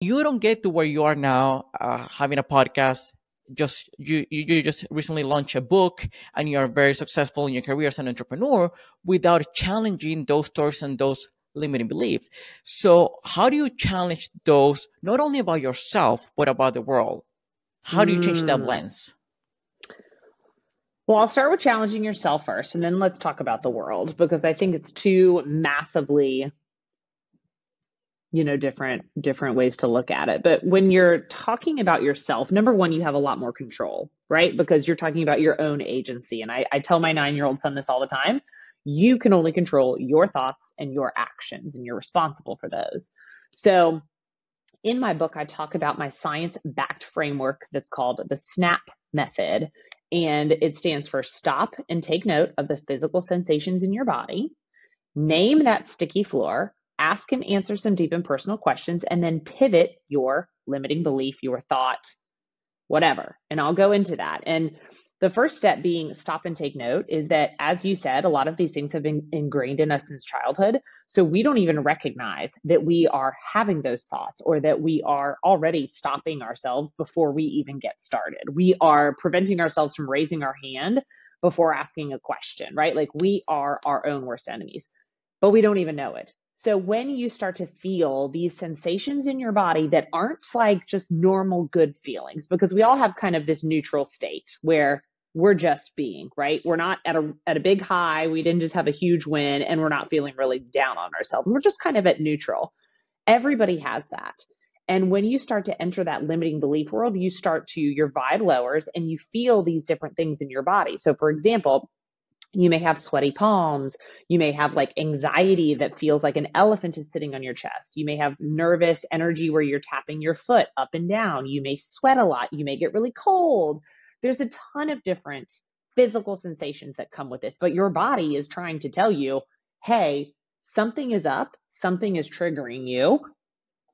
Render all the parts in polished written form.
You don't get to where you are now, having a podcast. You just recently launched a book and you are very successful in your career as an entrepreneur without challenging those thoughts and those limiting beliefs. So how do you challenge those, not only about yourself but about the world? How do you change that Mm. lens? Well, I'll start with challenging yourself first, and then let's talk about the world because I think it's two massively, different ways to look at it. But when you're talking about yourself, number one, you have a lot more control, right? Because you're talking about your own agency. And I tell my 9-year-old son this all the time. You can only control your thoughts and your actions, and you're responsible for those. So in my book, I talk about my science-backed framework that's called the SNAP method. And it stands for stop and take note of the physical sensations in your body, name that sticky floor, ask and answer some deep and personal questions, and then pivot your limiting belief, your thought, whatever. And I'll go into that. And the first step being stop and take note is that, as you said, a lot of these things have been ingrained in us since childhood. So we don't even recognize that we are having those thoughts or that we are already stopping ourselves before we even get started. We are preventing ourselves from raising our hand before asking a question, right? Like we are our own worst enemies, but we don't even know it. So when you start to feel these sensations in your body that aren't like just normal good feelings, because we all have kind of this neutral state where we're just being, right? We're not at a big high. We didn't just have a huge win and we're not feeling really down on ourselves. We're just kind of at neutral. Everybody has that. And when you start to enter that limiting belief world, your vibe lowers and you feel these different things in your body. So for example, you may have sweaty palms. You may have like anxiety that feels like an elephant is sitting on your chest. You may have nervous energy where you're tapping your foot up and down. You may sweat a lot. You may get really cold. There's a ton of different physical sensations that come with this, but your body is trying to tell you, hey, something is up, something is triggering you.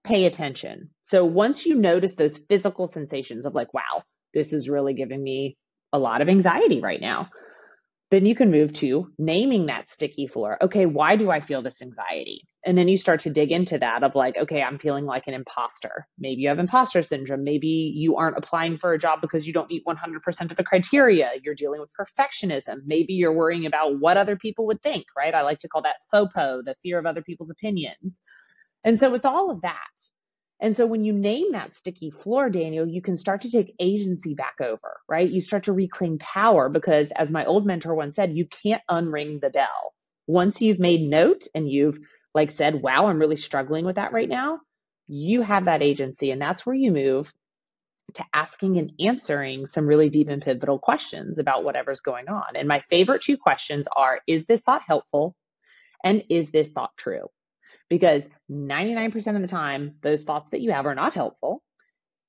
Pay attention. So once you notice those physical sensations of like, wow, this is really giving me a lot of anxiety right now, then you can move to naming that sticky floor. Okay, why do I feel this anxiety? And then you start to dig into that of like, okay, I'm feeling like an imposter. Maybe you have imposter syndrome. Maybe you aren't applying for a job because you don't meet 100% of the criteria. You're dealing with perfectionism. Maybe you're worrying about what other people would think, right? I like to call that FOPO, the fear of other people's opinions. And so it's all of that. And so when you name that sticky floor, Daniel, you can start to take agency back over, right? You start to reclaim power because, as my old mentor once said, you can't unring the bell. Once you've made note and you've like said, wow, I'm really struggling with that right now, you have that agency. And that's where you move to asking and answering some really deep and pivotal questions about whatever's going on. And my favorite two questions are, is this thought helpful? And is this thought true? Because 99% of the time, those thoughts that you have are not helpful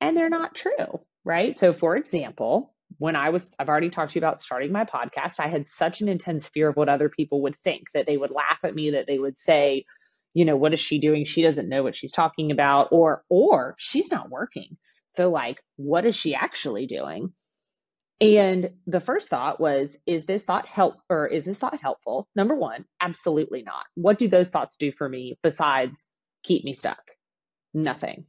and they're not true, right? So for example, I've already talked to you about starting my podcast. I had such an intense fear of what other people would think, that they would laugh at me, that they would say, what is she doing? She doesn't know what she's talking about, or she's not working. So like, what is she actually doing? And the first thought was, is this thought helpful? Number one, absolutely not. What do those thoughts do for me besides keep me stuck? Nothing.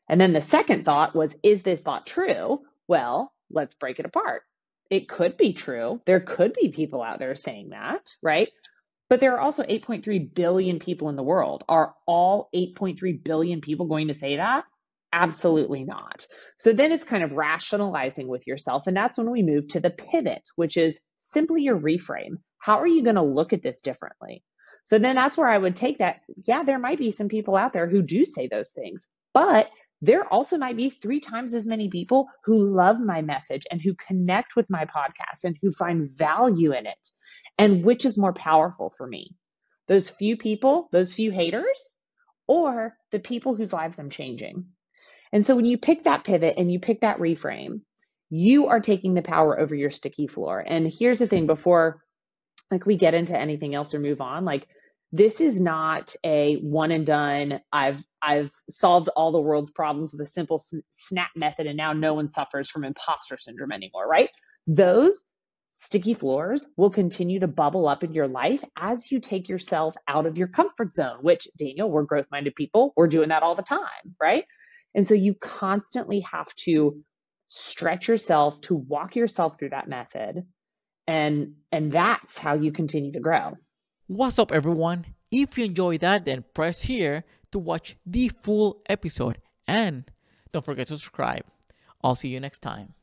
And then the second thought was, is this thought true? Well, let's break it apart. It could be true. There could be people out there saying that, right? But there are also 8.3 billion people in the world. Are all 8.3 billion people going to say that? Absolutely not. So then it's kind of rationalizing with yourself. And that's when we move to the pivot, which is simply your reframe. How are you going to look at this differently? So then that's where I would take that. Yeah, there might be some people out there who do say those things, but there also might be 3 times as many people who love my message and who connect with my podcast and who find value in it. And which is more powerful for me? Those few people, those few haters, or the people whose lives I'm changing? And so when you pick that pivot and you pick that reframe, you are taking the power over your sticky floor. And here's the thing, before like we get into anything else or move on, like this is not a one and done. I've solved all the world's problems with a simple snap method and now no one suffers from imposter syndrome anymore, right? Those sticky floors will continue to bubble up in your life as you take yourself out of your comfort zone, which, Daniel, we're growth-minded people. We're doing that all the time, right? And so you constantly have to stretch yourself to walk yourself through that method. And that's how you continue to grow. What's up, everyone? If you enjoyed that, then press here to watch the full episode. And don't forget to subscribe. I'll see you next time.